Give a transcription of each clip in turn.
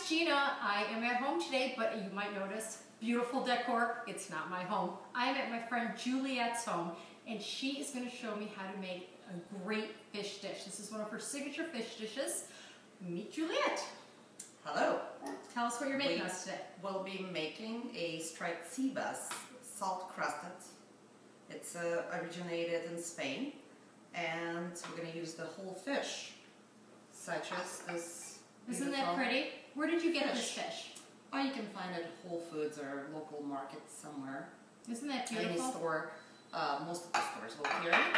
it's Gina. I am at home today, but you might notice beautiful decor. It's not my home. I am at my friend Juliet's home, and she is going to show me how to make a great fish dish. This is one of her signature fish dishes. Meet Juliet. Hello. Tell us what you're making us today. We'll be making a striped sea bass, salt crusted. It's originated in Spain, and we're going to use the whole fish, such as this. Isn't that pretty? Where did you get this fish? Oh, you can find it at Whole Foods or local markets somewhere. Isn't that beautiful? Any store, most of the stores will carry it.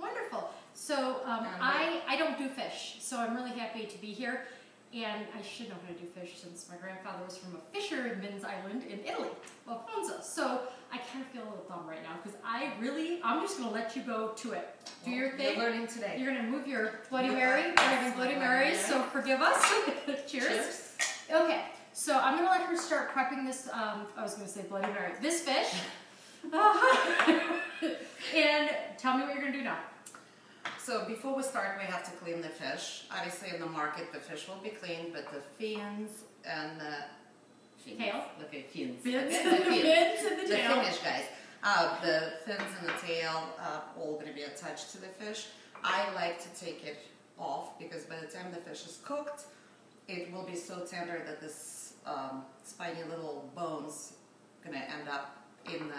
Wonderful. So I don't do fish, so I'm really happy to be here. And I should know how to do fish since my grandfather was from a fisherman's island in Italy, Alfonso. So I kind of feel a little dumb right now because I'm just going to let you go to it. Do your thing. You're learning today. You're going to move your Bloody Mary. We're having Bloody Marys, so forgive us. Cheers. Okay, so I'm going to let her start prepping this, I was going to say Bloody Mary, this fish. And tell me what you're going to do now. So before we start, we have to clean the fish. Obviously in the market the fish will be cleaned, but the fins and the tail? Okay, fins. Fins, okay, the fins and the tail. The finish, guys. The fins and the tail all going to be attached to the fish. I like to take it off because by the time the fish is cooked, it will be so tender that this spiny little bones going to end up in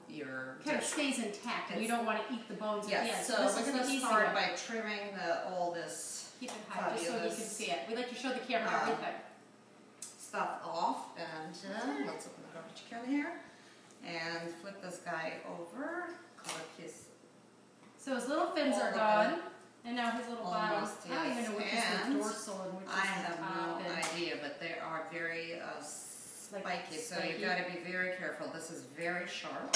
your kind of stays intact, and you don't want to eat the bones. Yes, so we're going to start by trimming all this. Keep it high, just so you can see it. We like to show the camera everything. Stuff off, and let's open the garbage can here, and flip this guy over. Call it his. So his little fins are gone, and now his little bottom. Yes. I don't even know which is the dorsal and which is the top. I have no idea, but they are very spiky, so you got to be very careful. This is very sharp,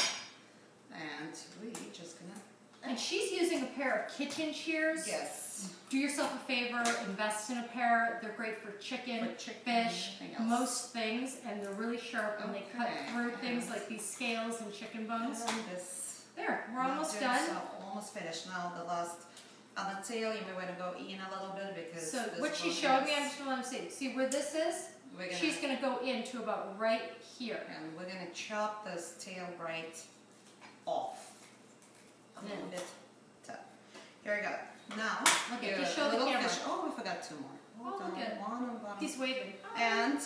and we just gonna. And she's using a pair of kitchen shears. Yes. Do yourself a favor, invest in a pair. They're great for chicken, fish, most things, and they're really sharp, and they cut through things like these scales and chicken bones. There, we're almost done. So almost finished. Now the last on the tail, you may want to go in a little bit because. So what she showed me, I'm just gonna let them see where this is. She's going to go into about right here. And we're going to chop this tail right off. A little bit tough. Here we go. Now, okay, just show the camera. Fish. Oh, we forgot two more. Hold on. One on the bottom. He's waving. And,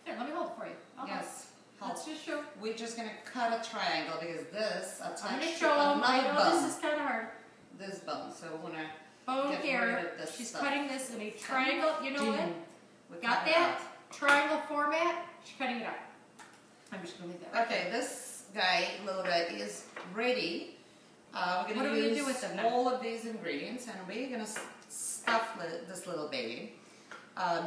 here, let me hold it for you. yes. Let's just show. We're just going to cut a triangle because this attached to I'm going to show them. I know this is kind of hard. This bone. So we're going to bone here. She's cutting this in a triangle. You know what? Got that? Triangle format. She's cutting it up. I'm just going to leave that. Okay, this guy, little guy, is ready. We're going to use do with them now? all of these ingredients, and we're going to stuff this little baby.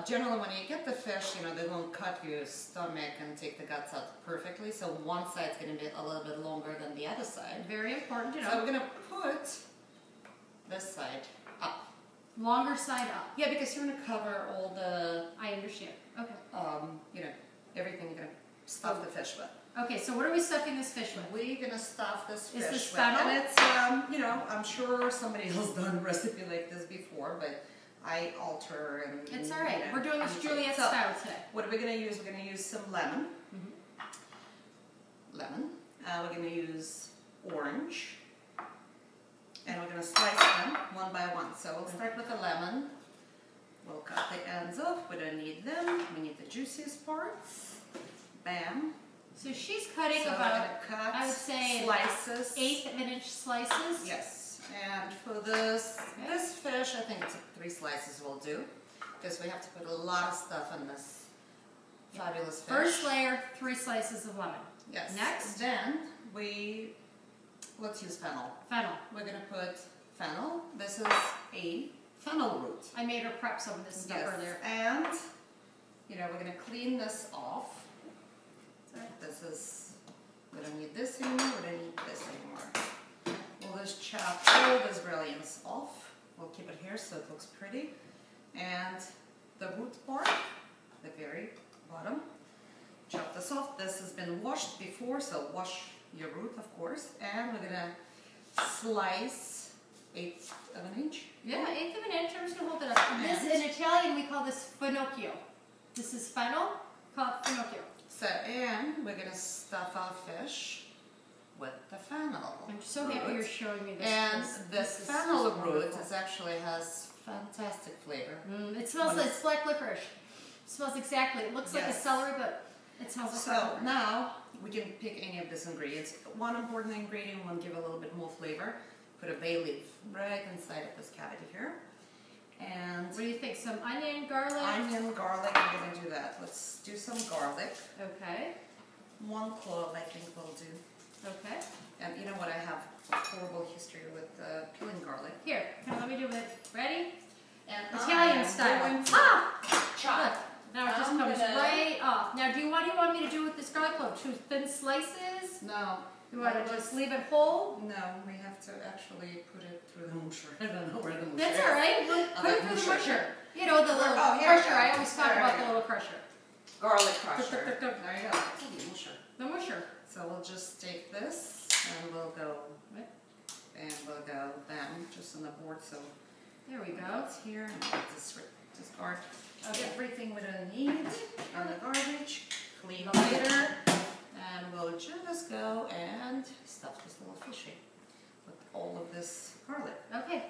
Generally, when you get the fish, they won't cut your stomach and take the guts out perfectly. So one side's going to be a little bit longer than the other side. Very important to know. So we're going to put this side up. Longer side up. Yeah, because you're going to cover all the. I understand. Okay. Everything you're going to stuff the fish with. Okay, so what are we stuffing this fish with? We're going to stuff this fish with. Is this with. fennel? And it's, I'm sure somebody else done a recipe like this before, but I alter and. It's all right. We're doing this Juliet style today. What are we going to use? We're going to use some lemon. Lemon. We're going to use orange. And we're going to slice them one by one. So we'll start with the lemon. We'll cut the ends off. We don't need them. We need the juiciest parts. Bam. So she's cutting about, I would say, slices. 1/8 of an inch slices. Yes. And for this fish, I think it's 3 slices will do. Because we have to put a lot of stuff on this fabulous fish. First layer, 3 slices of lemon. Yes. Next? Then let's use fennel. Fennel. We're going to put fennel. This is a fennel root. I made her prep some of this stuff earlier. And, we're going to clean this off. We don't need this anymore, we don't need this anymore. We'll just chop all this brilliance off. We'll keep it here so it looks pretty. And the root part, the very bottom, chop this off. This has been washed before, so wash your root, of course. And we're going to slice 1/8 of an inch. Yeah, 1/8 of an inch. I'm just going to hold it up. In Italian, we call this finocchio. This is fennel called finocchio. So, and we're gonna stuff our fish with the fennel. I'm so happy you're showing me this. And this fennel root wonderful. has fantastic flavor. It smells like it's black licorice. It smells exactly. It looks like a celery, but it smells like so now we can pick any of these ingredients. One important ingredient will give a little bit more flavor. Put a bay leaf right inside of this cavity here. And what do you think? Some onion, garlic? Onion, garlic, I'm going to do that. Let's do some garlic. Okay. 1 clove I think will do. Okay. And you know what, I have a horrible history with peeling garlic. Here, let me do it. Ready? And Italian style. Chop. Now it just comes right off. Now do you want me to do with this garlic clove? 2 thin slices? No. You want to just leave it whole? No, we have to actually put it through the musher. I don't know where the musher That's is. all right. We'll put it through the musher. You know, the little crusher. I always talk about the little crusher. Garlic crusher. There you go. The musher. The musher. So we'll just take this and we'll go, bam, just on the board. So there we go. It's here. And we'll discard everything we don't need on the garbage. Clean later. And we'll just go and stuff this little fishy with all of this garlic. Okay.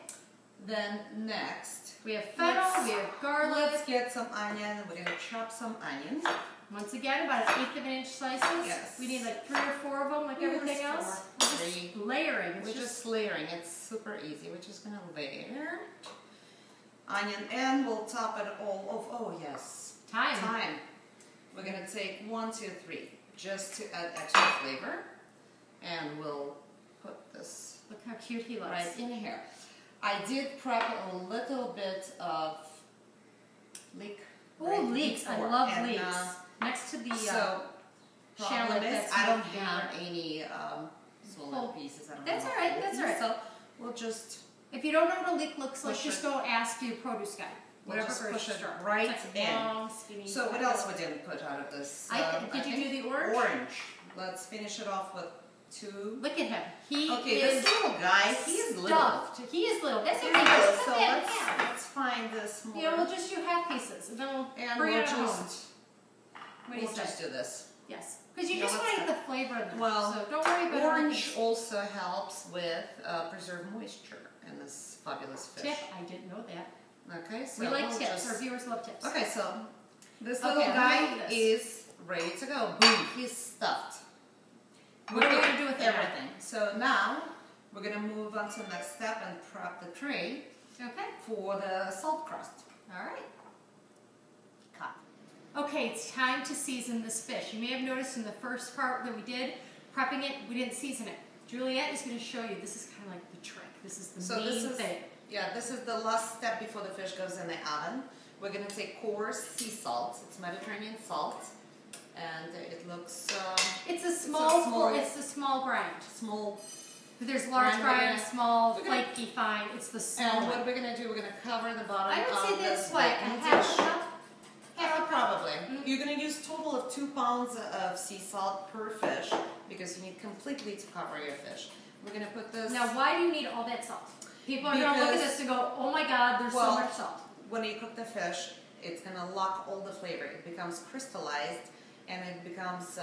Then next, we have fennel, we have garlic. Let's get some onion. We're going to chop some onions. Once again, about 1/8 of an inch slices. Yes. We need like 3 or 4 of them, like everything else. We're just layering. We're just layering. It's super easy. We're just going to layer onion and we'll top it all off. Oh, yes. Thyme. We're going to take 1, 2, 3 just to add extra flavor. And we'll put this. Look how cute he looks. Right in here. I did prep a little bit of leek. Oh, leeks. I love leeks. Next to the problem is I don't have any swollen pieces. That's all right. That's all right. So we'll just. If you don't know what a leek looks like, just go ask your produce guy. We'll just push it right in. Long, skinny, so what else we didn't put out of this? Did you do the orange? Orange. Let's finish it off with 2. Look at him. This little guy, he's little. He is little. That's okay. So let's find this more. Yeah, we'll just do half pieces, and then we'll bring it home. We'll just do this. Yes, because you just want to get the flavor in there. Well, so don't worry about orange also helps with preserve moisture in this fabulous fish. Tip, I didn't know that. Okay, so we like tips. Our viewers love tips. Okay, so this little guy is ready to go. Boom, he's stuffed. What are we going to do with everything? So now we're going to move on to the next step and prep the tray. For the salt crust. All right. Okay, it's time to season this fish. You may have noticed in the first part that we did, prepping it, we didn't season it. Juliet is going to show you, this is kind of like the trick. This is the main thing. Yeah, this is the last step before the fish goes in the oven. We're going to take coarse sea salt. It's Mediterranean salt. And it looks... it's a small grind. There's large grind, small, flaky, fine. It's the small And what we're going to do, we're going to cover the bottom I would of say that's this like a half cup. Probably. You're going to use a total of 2 pounds of sea salt per fish because you need completely to cover your fish. We're going to put this... Now, why do you need all that salt? People are going to look at this and go, oh my God, there's so much salt. When you cook the fish, it's going to lock all the flavor. It becomes crystallized and it becoms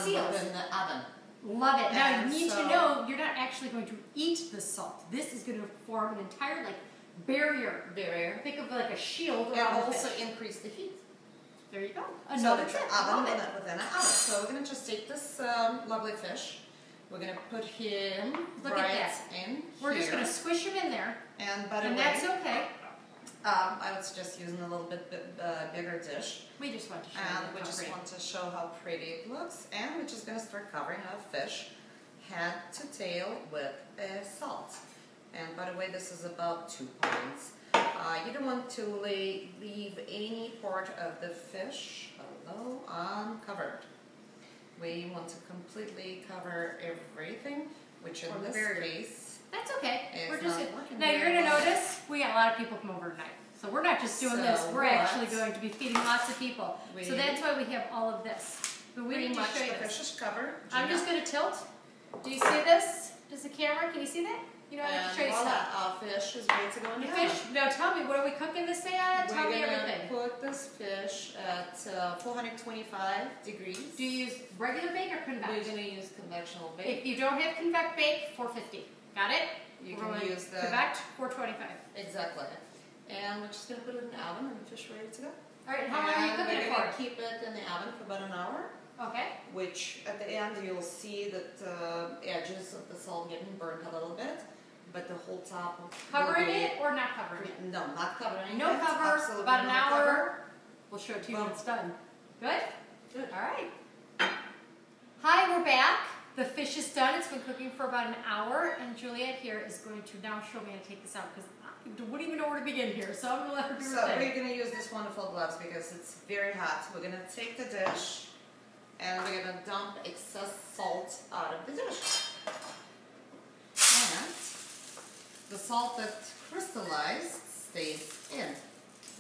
within the oven. Love it. Now, you need to know you're not actually going to eat the salt. This is going to form an entire barrier. Think of like a shield around and also increase the heat. There you go. Another tip. Within an oven. So we're going to just take this lovely fish. We're going to put him in We're just going to squish him in there. And by the way, that's okay. I would suggest using a little bit bigger dish. We just want to show And we just want to show how pretty it looks. And we're just going to start covering our fish head to tail with salt. And by the way, this is about 2 pounds. You don't want to leave any part of the fish uncovered. We want to completely cover everything, which in this case, that's okay. We're just now you're going to notice we got a lot of people come over tonight. So we're not just doing this. We're actually going to be feeding lots of people. So that's why we have all of this. But we need to show you the fish is covered. I'm just going to tilt. Do you see this? Does the camera? Can you see that? You know, I have to show you voila, stuff. our fish is ready to go in the oven. Fish. Now tell me, what are we cooking this day at? Tell me everything. We're gonna put this fish at 425 degrees. Do you use regular bake or convect? We're gonna use conventional bake. If you don't have convect bake, 450. Got it? You can use the convect, 425. Exactly. And we're just gonna put it in the oven and the fish ready to go. All right. How long are you cooking it for? We're gonna keep it in the oven for about an hour. Okay. Which at the end you'll see that the edges of the salt getting burnt a little bit, but the whole top covering it or not covering it? No, not covering it. No cover. Absolutely About an no hour. cover. We'll show it to you when it's done. Good. Good. All right. Hi, we're back. The fish is done. It's been cooking for about an hour, and Juliet here is going to now show me how to take this out because I wouldn't even know where to begin here. So I'm gonna let her do her So thing. we're gonna use this wonderful gloves because it's very hot. We're gonna take the dish. And we're going to dump excess salt out of the dish. And the salt that crystallized stays in.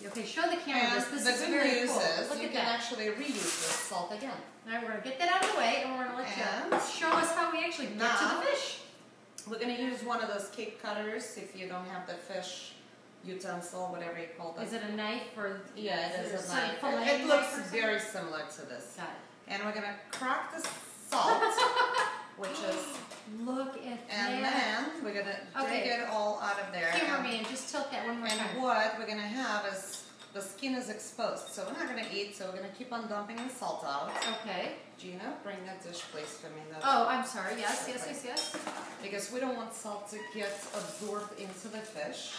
Okay, show the camera And this. This the is good very news cool. is Look you at can that. actually reuse this salt again. All right, we're going to get that out of the way, and we're going to let you And show us how we actually get to the fish. We're going to use one of those cake cutters if you don't have the fish utensil, whatever you call it. Is it a knife or? Yeah, it is a knife. Filet It looks knife or very similar to this. Got it. And we're going to crack the salt, which is... Look at And that. then we're going to dig it all out of there. Cameraman, just tilt that one more time. And what we're going to have is the skin is exposed. So we're not going to eat, so we're going to keep on dumping the salt out. Okay. Gina, bring that dish please for me. Oh, I'm sorry. Yes. Because we don't want salt to get absorbed into the fish.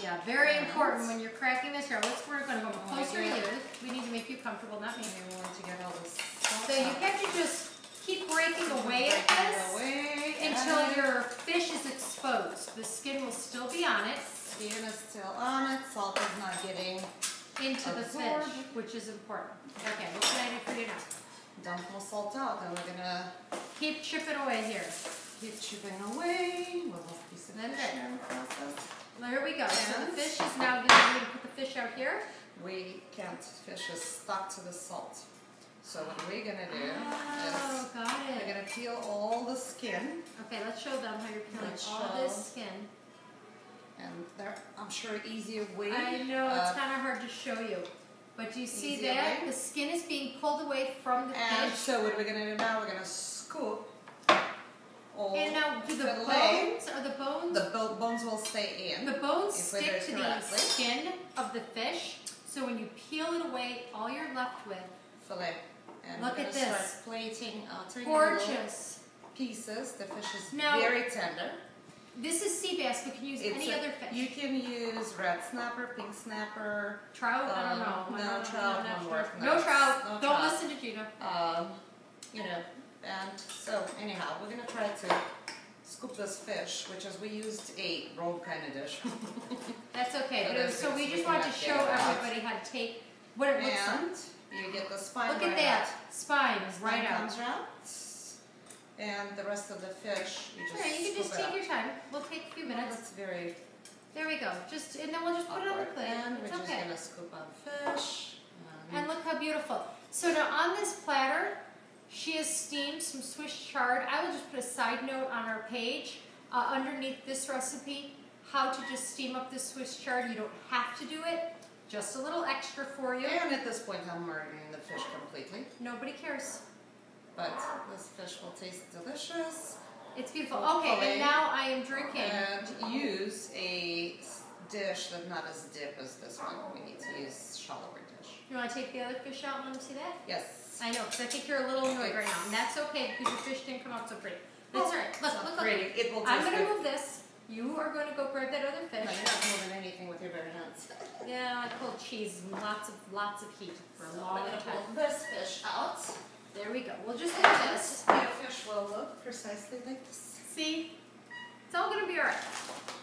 Yeah, very important when you're cracking this. Here, we're going to go closer to yeah. you. We need to make you comfortable, not me. We want to get all this salt So you out. have to just keep breaking away at this until your fish is exposed. The skin will still be on it. Skin is still on it. Salt is not getting into the absorbed. fish, which is important. Okay, what can I do for you now? Dump more salt out, and we're going to Keep chipping away here. keep chipping away. We'll have a piece of That's fish it. here in the process. There we go. So the And- fish is now good. We're going to put the fish out here. We can't, fish is stuck to the salt. So what we're going to do Oh, is got we're it. going to peel all the skin. Okay, let's show them how you're peeling Let's all show. this skin. And there, I'm sure, easier way. I know, it's kind of hard to show you. But do you see Easier that? way. The skin is being pulled away from the And fish. so what we're going to do now, we're going to scoop all And now, do the fillet. bones, are the bones? The bones will stay in. The bones if we do stick it to the correctly. skin of the fish, so when you peel it away, all you're left with, Fillet. And Look we're at gonna this. start plating, turning little gorgeous. pieces. The fish is Now- very tender. This is sea bass, but you can use any other fish. You can use red snapper, pink snapper. Trout? I don't know. No, trout won't work. No trout. No Don't trout. listen to Gina. You know, and so anyhow, we're gonna try to scoop this fish, which is we used a roll kind of dish. That's okay. So But that's so we good. just We want to can show get it out. everybody how to take what it looks like. And you get the spine Look right at that. out. Spine is right out. Comes out. And the rest of the fish, you just Alright, you can just scoop it take out. your time. We'll take a few minutes. That's very There we go. Just and then we'll just put it on the awkward. plate. And we're It's just okay. gonna scoop out fish. And look how beautiful. So now on this platter, she has steamed some Swiss chard. I will just put a side note on our page underneath this recipe, how to just steam up the Swiss chard. You don't have to do it. Just a little extra for you. And at this point, I'm marinating the fish completely. Nobody cares. But this fish will taste delicious. It's beautiful. Okay, and now I am drinking. And use a dish that's not as deep as this one. We need to use shallower dish. You want to take the other fish out and let them see that? Yes. I know, because I think you're a little annoyed right now. And that's okay, because your fish didn't come out so pretty. That's all right. Look, It's not look, look. pretty. It will I'm taste going to good. move this. You are going to go grab that other No, fish. you're not moving anything with your bare hands. Yeah, I pulled cheese and lots of heat for a long I'm going to time. pull this fish out. There we go. We'll just do And this. your fish will look precisely like this. See? It's all going to be all right.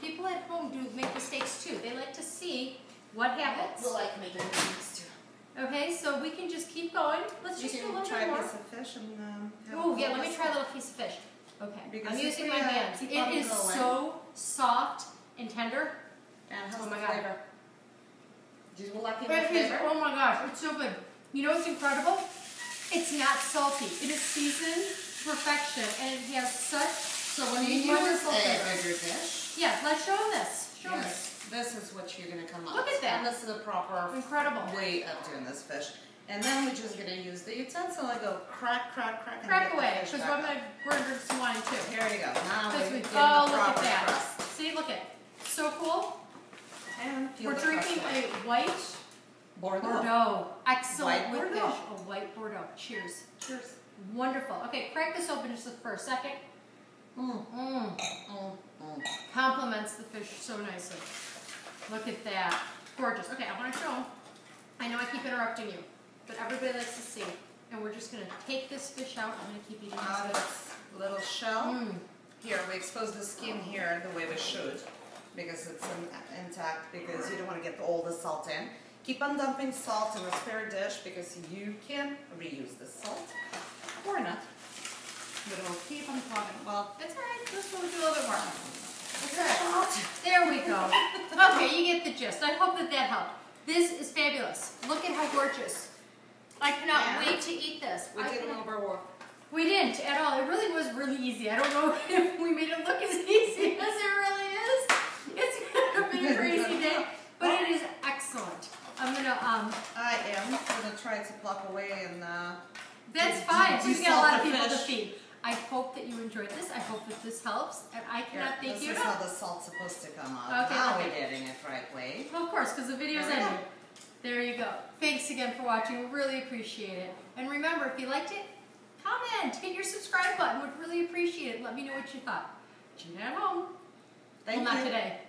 People at home do make mistakes too. They like to see what happens. We like making things too. Okay, so we can just keep going. Let's You just do a can little try bit a more. piece of fish and Oh, yeah, let me try a little piece of fish. Okay, Because I'm if using we, my hands. keep It on is going- so soft and tender. And how's Oh the my God. flavor? Do you like it It with is, flavor? oh my gosh, it's so good. You know what's incredible? It's not salty. It is seasoned to perfection, and it has such So when you use a bigger dish, yeah, let's show them this. Show them this is what you're gonna come up. Look at that. And this is the proper way of doing this fish. And then we're just gonna use the utensil and go crack, and crack get away, the fish because we're gonna drink some wine too. Here you go. Now we get the look at proper that. crust. See, look at so cool. And we're drinking a white Bordeaux. Excellent white with Bordeaux. fish. A white Bordeaux. Cheers. Cheers. Wonderful. Okay, crack this open just for a second. Complements the fish so nicely. Look at that. Gorgeous. Okay, I want to show them. I know I keep interrupting you, but everybody likes to see. And we're just going to take this fish out. I'm going to keep eating out this. of its little shell. Here, we expose the skin here the way we should, because it's intact, because you don't want to get all the salt in. Keep on dumping salt in a spare dish, because you can reuse the salt, or not. But it'll keep on talking. Well, It's alright, this one will do a little bit more. it's alright. There we go. Okay, you get the gist. I hope that helped. This is fabulous. Look at how gorgeous. I cannot wait to eat this. We didn't overwork. We didn't at all. It really was really easy. I don't know if we made it look as easy as it really is. It's gonna be a crazy day, but it is excellent. I'm gonna I am gonna try to pluck away and that's fine. We've got a lot of people to feed. I hope that you enjoyed this. I hope that this helps, and I cannot thank you enough. This is how the salt's supposed to come out. Okay, now we're getting it right way. Well, of course, because the video's ending. There you go. Thanks again for watching. We really appreciate it. And remember, if you liked it, comment. Hit your subscribe button. Would really appreciate it. Let me know what you thought. Gina at home. Thank you. Not today.